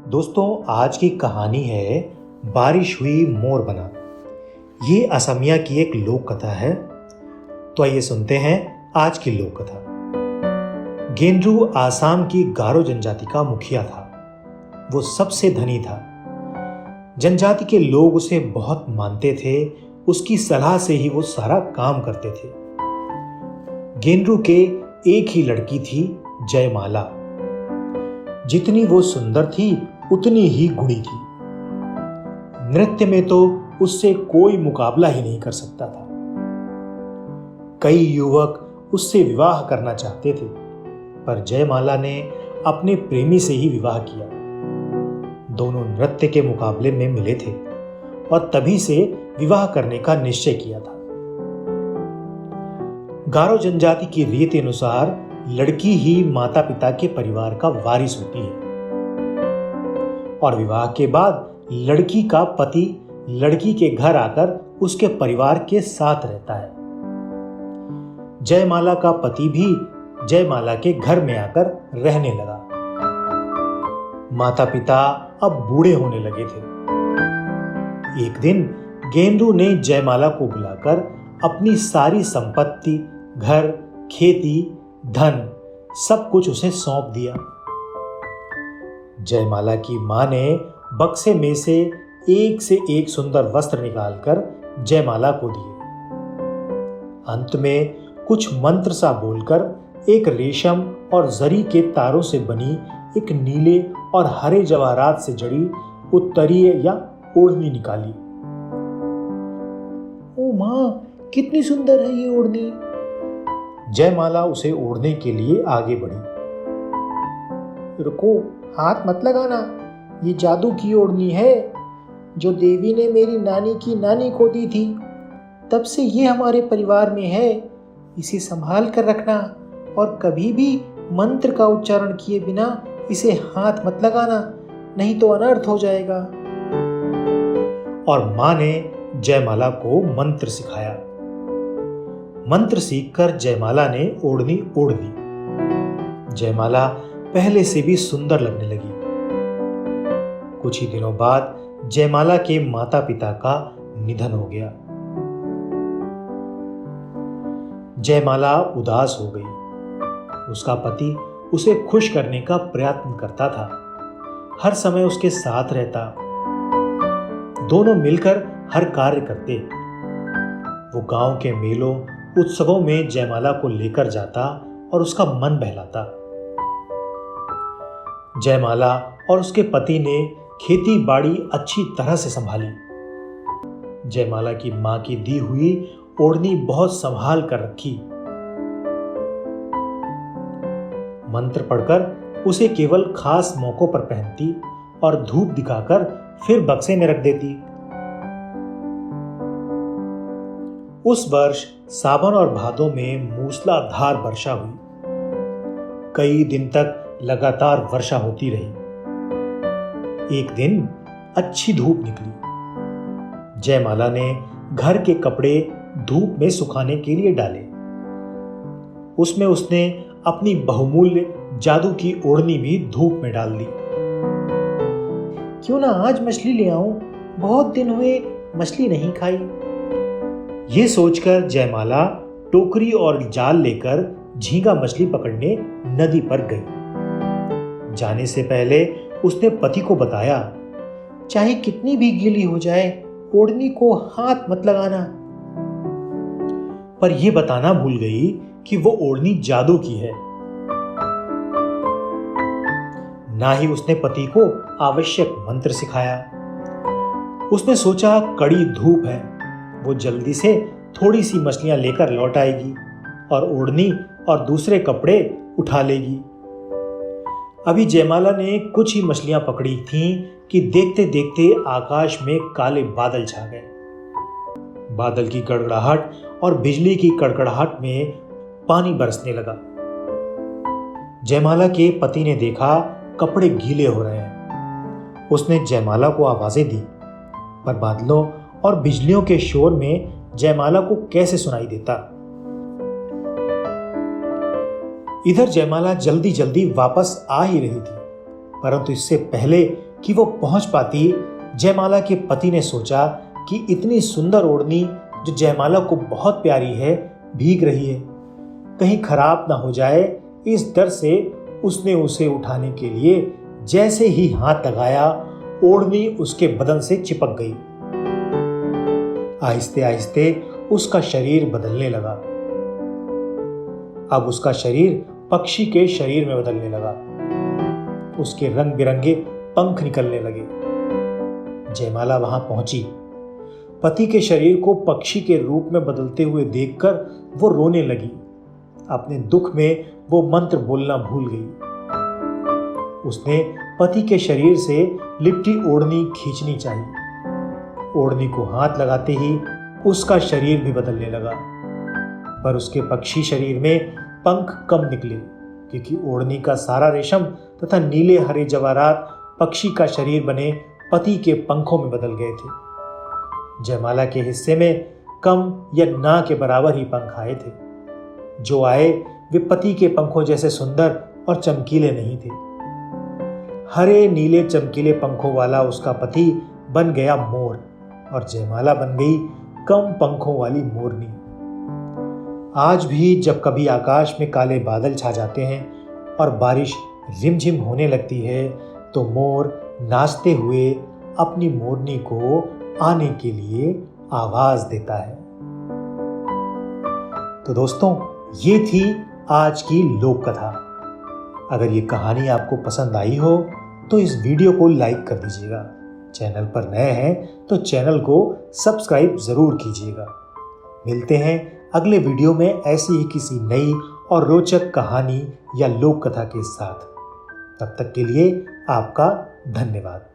दोस्तों, आज की कहानी है बारिश हुई मोर बना। ये असमिया की एक लोक कथा है। तो आइए सुनते हैं आज की लोक कथा। गेंद्रू आसाम की गारो जनजाति का मुखिया था। वो सबसे धनी था। जनजाति के लोग उसे बहुत मानते थे। उसकी सलाह से ही वो सारा काम करते थे। गेंद्रू के एक ही लड़की थी, जयमाला। जितनी वो सुंदर थी उतनी ही गुणी थी। नृत्य में तो उससे कोई मुकाबला ही नहीं कर सकता था। कई युवक उससे विवाह करना चाहते थे, पर जयमाला ने अपने प्रेमी से ही विवाह किया। दोनों नृत्य के मुकाबले में मिले थे और तभी से विवाह करने का निश्चय किया था। गारो जनजाति की रीति अनुसार लड़की ही माता पिता के परिवार का वारिस होती है और विवाह के बाद लड़की का पति लड़की के घर आकर उसके परिवार के साथ रहता है। जयमाला का पति भी जयमाला के घर में आकर रहने लगा। माता पिता अब बूढ़े होने लगे थे। एक दिन गेंद्रू ने जयमाला को बुलाकर अपनी सारी संपत्ति, घर, खेती, धन सब कुछ उसे सौंप दिया। जयमाला की मां ने बक्से में से एक सुंदर वस्त्र निकालकर जयमाला को दिए। अंत में कुछ मंत्र सा बोलकर एक रेशम और जरी के तारों से बनी एक नीले और हरे जवाहरात से जड़ी उत्तरीय या ओढ़नी निकाली। ओ मां, कितनी सुंदर है ये ओढ़नी। जयमाला उसे ओढ़ने के लिए आगे बढ़ी। रुको, हाथ मत लगाना। ये जादू की ओढ़नी है जो देवी ने मेरी नानी की नानी को दी थी। तब से ये हमारे परिवार में है। इसे संभाल कर रखना और कभी भी मंत्र का उच्चारण किए बिना इसे हाथ मत लगाना, नहीं तो अनर्थ हो जाएगा। और मां ने जयमाला को मंत्र सिखाया। मंत्र सीखकर जयमाला ने ओढ़नी ओढ़ ली। जयमाला पहले से भी सुंदर लगने लगी। कुछ ही दिनों बाद जयमाला के माता पिता का निधन हो गया। जयमाला उदास हो गई। उसका पति उसे खुश करने का प्रयत्न करता था, हर समय उसके साथ रहता। दोनों मिलकर हर कार्य करते। वो गांव के मेलों, उत्सवों में जयमाला को लेकर जाता और उसका मन बहलाता। जयमाला और उसके पति ने खेती बाड़ी अच्छी तरह से संभाली। जयमाला की मां की दी हुई ओढ़नी बहुत संभाल कर रखी। मंत्र पढ़कर उसे केवल खास मौकों पर पहनती और धूप दिखाकर फिर बक्से में रख देती। उस वर्ष सावन और भादों में मूसलाधार वर्षा हुई। कई दिन तक लगातार वर्षा होती रही। एक दिन अच्छी धूप निकली। जयमाला ने घर के कपड़े धूप में सुखाने के लिए डाले। उसमें उसने अपनी बहुमूल्य जादू की ओढ़नी भी धूप में डाल दी। क्यों ना आज मछली ले आऊं, बहुत दिन हुए मछली नहीं खाई। ये सोचकर जयमाला टोकरी और जाल लेकर झींगा मछली पकड़ने नदी पर गई। जाने से पहले उसने पति को बताया, चाहे कितनी भी गीली हो जाए, ओढ़नी को हाथ मत लगाना। पर यह बताना भूल गई कि वो ओढ़नी जादू की है। ना ही उसने पति को आवश्यक मंत्र सिखाया। उसने सोचा कड़ी धूप है, वो जल्दी से थोड़ी सी मछलियां लेकर लौट आएगी और ओढ़नी और दूसरे कपड़े उठा लेगी। अभी जयमाला ने कुछ ही मछलियां पकड़ी थीं कि देखते देखते आकाश में काले बादल छा गए। बादल की गड़गड़ाहट और बिजली की कड़कड़ाहट में पानी बरसने लगा। जयमाला के पति ने देखा कपड़े गीले हो रहे हैं। उसने जयमाला को आवाजें दी, पर बादलों और बिजलियों के शोर में जयमाला को कैसे सुनाई देता। इधर जयमाला जल्दी जल्दी वापस आ ही रही थी, परंतु इससे पहले कि वो पहुंच पाती, जयमाला के पति ने सोचा कि इतनी सुंदर ओढ़नी जो जयमाला को बहुत प्यारी है भीग रही है, कहीं खराब ना हो जाए। इस डर से उसने उसे उठाने के लिए जैसे ही हाथ लगाया, ओढ़नी उसके बदन से चिपक गई। आहिस्ते आहिस्ते उसका शरीर बदलने लगा। अब उसका शरीर पक्षी के शरीर में बदलने लगा। उसके रंग बिरंगे पंख निकलने लगे। जयमाला वहां पहुंची। पति के शरीर को पक्षी के रूप में बदलते हुए देखकर वो रोने लगी। अपने दुख में वो मंत्र बोलना भूल गई। उसने पति के शरीर से लिपटी ओढ़नी खींचनी चाहिए। ओढ़नी को हाथ लगाते ही उसका शरीर भी बदलने लगा, पर उसके पक्षी शरीर में पंख कम निकले, क्योंकि ओढ़नी का सारा रेशम तथा नीले हरे जवाहरात पक्षी का शरीर बने पति के पंखों में बदल गए थे। जयमाला के हिस्से में कम या ना के बराबर ही पंख आए थे। जो आए वे पति के पंखों जैसे सुंदर और चमकीले नहीं थे। हरे नीले चमकीले पंखों वाला उसका पति बन गया मोर और जयमाला बन गई कम पंखों वाली मोरनी। आज भी जब कभी आकाश में काले बादल छा जाते हैं और बारिश रिमझिम होने लगती है, तो मोर नाचते हुए अपनी मोरनी को आने के लिए आवाज देता है। तो दोस्तों, ये थी आज की लोक कथा। अगर ये कहानी आपको पसंद आई हो तो इस वीडियो को लाइक कर दीजिएगा। चैनल पर नए हैं तो चैनल को सब्सक्राइब जरूर कीजिएगा। मिलते हैं अगले वीडियो में ऐसी ही किसी नई और रोचक कहानी या लोक कथा के साथ। तब तक के लिए आपका धन्यवाद।